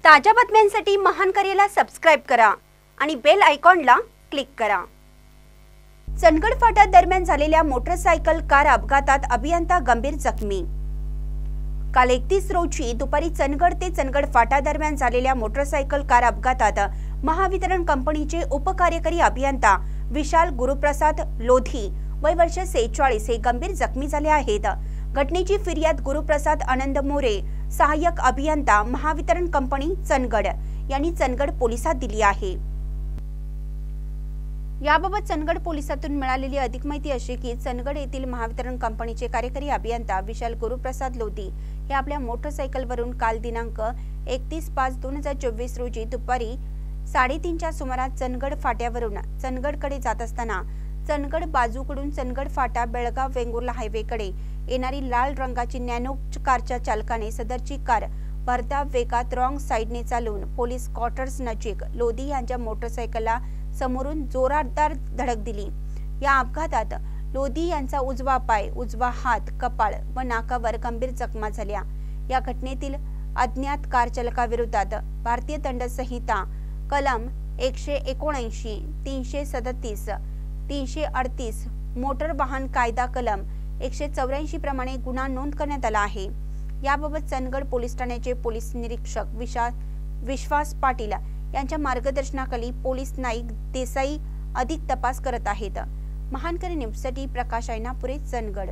ताज्या बातम्यांसाठी महान करेला सबस्क्राइब करा आणि बेल आयकॉनला क्लिक करा। चंदगड फाटा दरम्यान झालेल्या मोटरसायकल कार अपघातात अभियंता गंभीर जखमी। काल 31 रोजी दुपारी चंदगड ते चंदगड फाटा दरम्यान झालेल्या मोटरसायकल कार अपघातात महावितरण कंपनीचे उपकार्यकारी अभियंता विशाल गुरुप्रसाद लोधी वय वर्ष 46 हे गंभीर जखमी झाले आहेत। घटनेची फिर्याद गुरुप्रसाद आनंद मोरे सहाय्यक अभियंता महावितरण कंपनी चंदगड यांनी चंदगड पोलिसात दिली आहे। याबाबत चंदगड पोलिसातून मिळालेली अधिक माहिती अशी की चंदगड येथील महावितरण कंपनीचे कार्यकारी अभियंता विशाल गुरुप्रसाद लोधी हे आपल्या मोटरसायकलवरून काल दिनांक 31/5/2024 रोजी दुपारी 3:30च्या सुमारास चंदगड फाट्यावरून चंदगडकडे जात असताना चंदगड बाजूकडून चंदगड फाटा बेळगाव वेंगुर्ला हायवेकडे येणारी लाल रंगाची नॅनो कारच्या चालकाने सदरची कार भरधाव वेगात रॉंग साइडने चालवून पोलीस क्वार्टर्स नजीक लोधी यांच्या मोटरसायकलला समोरून जोरदार धडक दिली। या अपघातात लोधी यांचा उजवा पाय, उजवा हात, कपाळ व नाकावर गंभीर जखमा झाल्या। या घटनेतील अज्ञात कार चालकाविरोधात भारतीय दंड संहिता कलम 179, 337, 338, मोटर वाहन कायदा कलम 184 प्रमाणे गुन्हा नोंद करण्यात आला आहे। याबाबत चंदगड पोलीस ठाण्याचे पोलीस निरीक्षक विश्वास पाटील यांच्या मार्गदर्शनाखाली पोलीस नाईक देसाई अधिक तपास करत आहेत। महानकरी न्यूजसाठी प्रकाश ऐनापुरे, चंदगड।